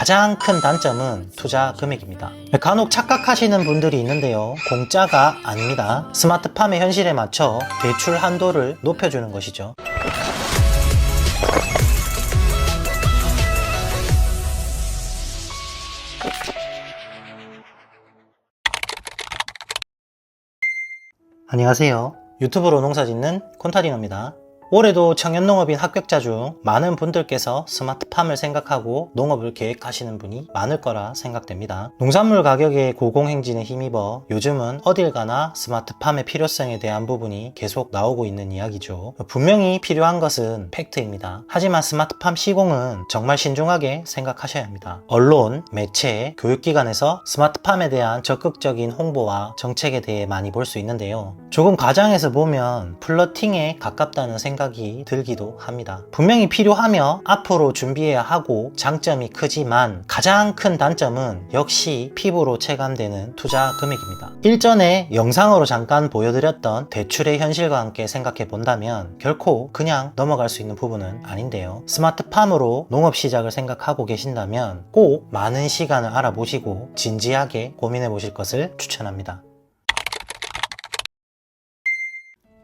가장 큰 단점은 투자 금액입니다. 간혹 착각하시는 분들이 있는데요. 공짜가 아닙니다. 스마트팜의 현실에 맞춰 대출 한도를 높여주는 것이죠. 안녕하세요. 유튜브로 농사짓는 콘타리노입니다. 올해도 청년농업인 합격자 중 많은 분들께서 스마트팜을 생각하고 농업을 계획하시는 분이 많을 거라 생각됩니다. 농산물 가격의 고공행진에 힘입어 요즘은 어딜 가나 스마트팜의 필요성에 대한 부분이 계속 나오고 있는 이야기죠. 분명히 필요한 것은 팩트입니다. 하지만 스마트팜 시공은 정말 신중하게 생각하셔야 합니다. 언론, 매체, 교육기관에서 스마트팜에 대한 적극적인 홍보와 정책에 대해 많이 볼 수 있는데요. 조금 과장해서 보면 플러팅에 가깝다는 생각이 들기도 합니다. 분명히 필요하며 앞으로 준비해야 하고 장점이 크지만 가장 큰 단점은 역시 피부로 체감되는 투자 금액입니다. 일전에 영상으로 잠깐 보여드렸던 대출의 현실과 함께 생각해 본다면 결코 그냥 넘어갈 수 있는 부분은 아닌데요. 스마트팜으로 농업 시작을 생각하고 계신다면 꼭 많은 시간을 알아보시고 진지하게 고민해 보실 것을 추천합니다.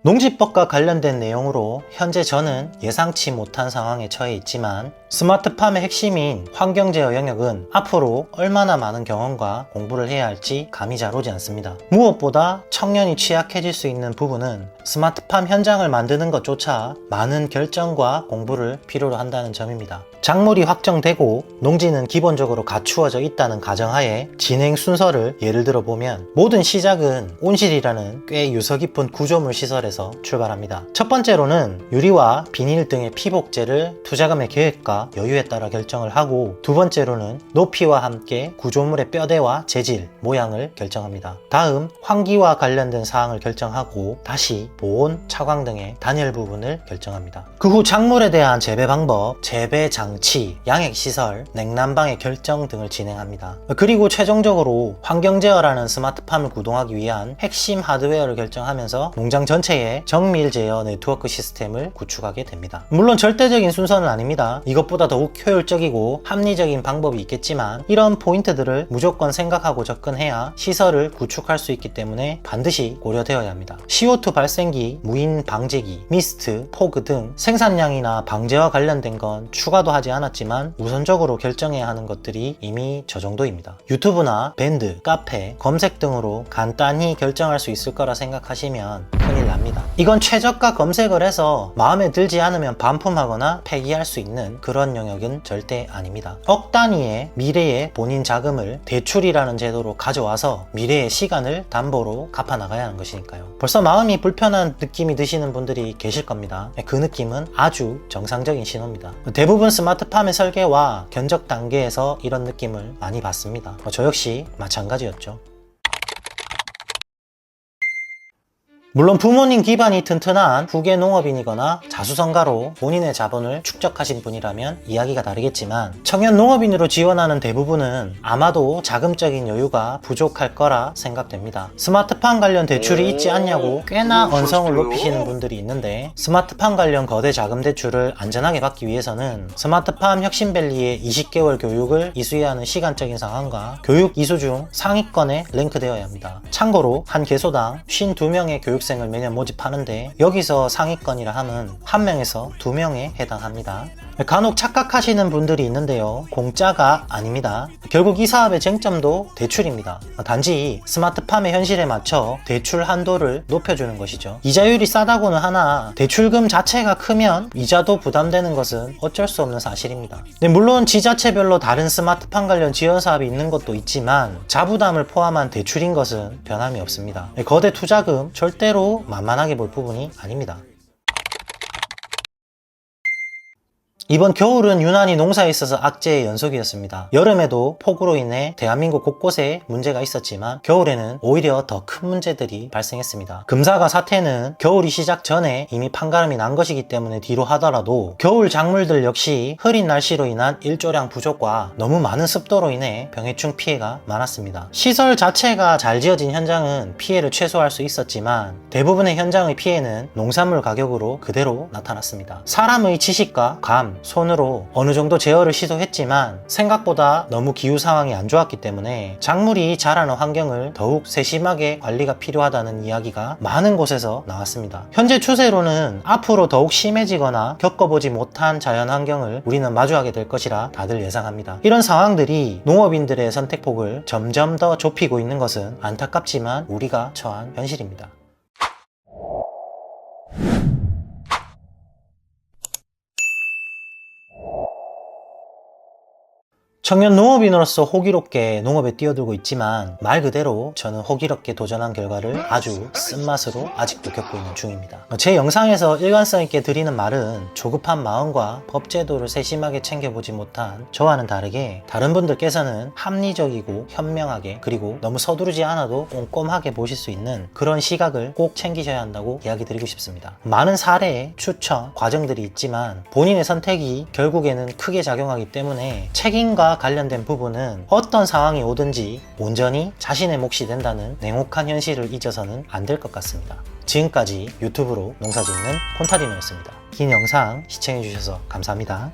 농지법과 관련된 내용으로 현재 저는 예상치 못한 상황에 처해 있지만 스마트팜의 핵심인 환경제어 영역은 앞으로 얼마나 많은 경험과 공부를 해야 할지 감이 잘 오지 않습니다. 무엇보다 청년이 취약해질 수 있는 부분은 스마트팜 현장을 만드는 것조차 많은 결정과 공부를 필요로 한다는 점입니다. 작물이 확정되고 농지는 기본적으로 갖추어져 있다는 가정하에 진행 순서를 예를 들어 보면 모든 시작은 온실이라는 꽤 유서 깊은 구조물 시설에서 출발합니다. 첫 번째로는 유리와 비닐 등의 피복제를 투자금의 계획과 여유에 따라 결정을 하고 두 번째로는 높이와 함께 구조물의 뼈대와 재질, 모양을 결정합니다. 다음 환기와 관련된 사항을 결정하고 다시 보온, 차광 등의 단열 부분을 결정합니다. 그 후 작물에 대한 재배 방법, 재배 장치, 양액시설, 냉난방의 결정 등을 진행합니다. 그리고 최종적으로 환경제어라는 스마트팜을 구동하기 위한 핵심 하드웨어를 결정하면서 농장 전체에 정밀 제어 네트워크 시스템을 구축하게 됩니다. 물론 절대적인 순서는 아닙니다. 이것보다 더욱 효율적이고 합리적인 방법이 있겠지만 이런 포인트들을 무조건 생각하고 접근해야 시설을 구축할 수 있기 때문에 반드시 고려되어야 합니다. CO2 발생기, 무인 방제기, 미스트, 포그 등 생산량이나 방제와 관련된 건 추가도 하지 않았지만 우선적으로 결정해야 하는 것들이 이미 저 정도입니다. 유튜브나 밴드, 카페, 검색 등으로 간단히 결정할 수 있을 거라 생각하시면 큰일 납니다. 이건 최저가 검색을 해서 마음에 들지 않으면 반품하거나 폐기할 수 있는 그런 영역은 절대 아닙니다. 억 단위의 미래의 본인 자금을 대출이라는 제도로 가져와서 미래의 시간을 담보로 갚아 나가야 하는 것이니까요. 벌써 마음이 불편한 느낌이 드시는 분들이 계실 겁니다. 그 느낌은 아주 정상적인 신호입니다. 대부분 스마트팜의 설계와 견적 단계에서 이런 느낌을 많이 받습니다. 저 역시 마찬가지였죠. 물론 부모님 기반이 튼튼한 후계 농업인이거나 자수성가로 본인의 자본을 축적하신 분이라면 이야기가 다르겠지만 청년 농업인으로 지원하는 대부분은 아마도 자금적인 여유가 부족할 거라 생각됩니다. 스마트팜 관련 대출이 있지 않냐고 꽤나 언성을 높이시는 분들이 있는데 스마트팜 관련 거대 자금 대출을 안전하게 받기 위해서는 스마트팜 혁신밸리의 20개월 교육을 이수해야 하는 시간적인 상황과 교육 이수 중 상위권에 랭크되어야 합니다. 참고로 한 개소당 52명의 교육생을 매년 모집하는데 여기서 상위권이라 함은 1명에서 2명에 해당합니다. 간혹 착각하시는 분들이 있는데요. 공짜가 아닙니다. 결국 이 사업의 쟁점도 대출입니다. 단지 스마트팜의 현실에 맞춰 대출 한도를 높여주는 것이죠. 이자율이 싸다고는 하나 대출금 자체가 크면 이자도 부담되는 것은 어쩔 수 없는 사실입니다. 물론 지자체별로 다른 스마트팜 관련 지원 사업이 있는 것도 있지만 자부담을 포함한 대출인 것은 변함이 없습니다. 거대 투자금 절대로 만만하게 볼 부분이 아닙니다. 이번 겨울은 유난히 농사에 있어서 악재의 연속이었습니다. 여름에도 폭우로 인해 대한민국 곳곳에 문제가 있었지만 겨울에는 오히려 더 큰 문제들이 발생했습니다. 금사과 사태는 겨울이 시작 전에 이미 판가름이 난 것이기 때문에 뒤로 하더라도 겨울 작물들 역시 흐린 날씨로 인한 일조량 부족과 너무 많은 습도로 인해 병해충 피해가 많았습니다. 시설 자체가 잘 지어진 현장은 피해를 최소화할 수 있었지만 대부분의 현장의 피해는 농산물 가격으로 그대로 나타났습니다. 사람의 지식과 감, 동안 손으로 어느 정도 제어를 시도했지만 생각보다 너무 기후 상황이 안 좋았기 때문에 작물이 자라는 환경을 더욱 세심하게 관리가 필요하다는 이야기가 많은 곳에서 나왔습니다. 현재 추세로는 앞으로 더욱 심해지거나 겪어보지 못한 자연환경을 우리는 마주하게 될 것이라 다들 예상합니다. 이런 상황들이 농업인들의 선택폭을 점점 더 좁히고 있는 것은 안타깝지만 우리가 처한 현실입니다. 청년 농업인으로서 호기롭게 농업에 뛰어들고 있지만 말 그대로 저는 호기롭게 도전한 결과를 아주 쓴맛으로 아직도 겪고 있는 중입니다. 제 영상에서 일관성 있게 드리는 말은 조급한 마음과 법제도를 세심하게 챙겨보지 못한 저와는 다르게 다른 분들께서는 합리적이고 현명하게 그리고 너무 서두르지 않아도 꼼꼼하게 보실 수 있는 그런 시각을 꼭 챙기셔야 한다고 이야기 드리고 싶습니다. 많은 사례, 추천, 과정들이 있지만 본인의 선택이 결국에는 크게 작용하기 때문에 책임과 관련된 부분은 어떤 상황이 오든지 온전히 자신의 몫이 된다는 냉혹한 현실을 잊어서는 안 될 것 같습니다. 지금까지 유튜브로 농사짓는 콘타디노였습니다. 긴 영상 시청해주셔서 감사합니다.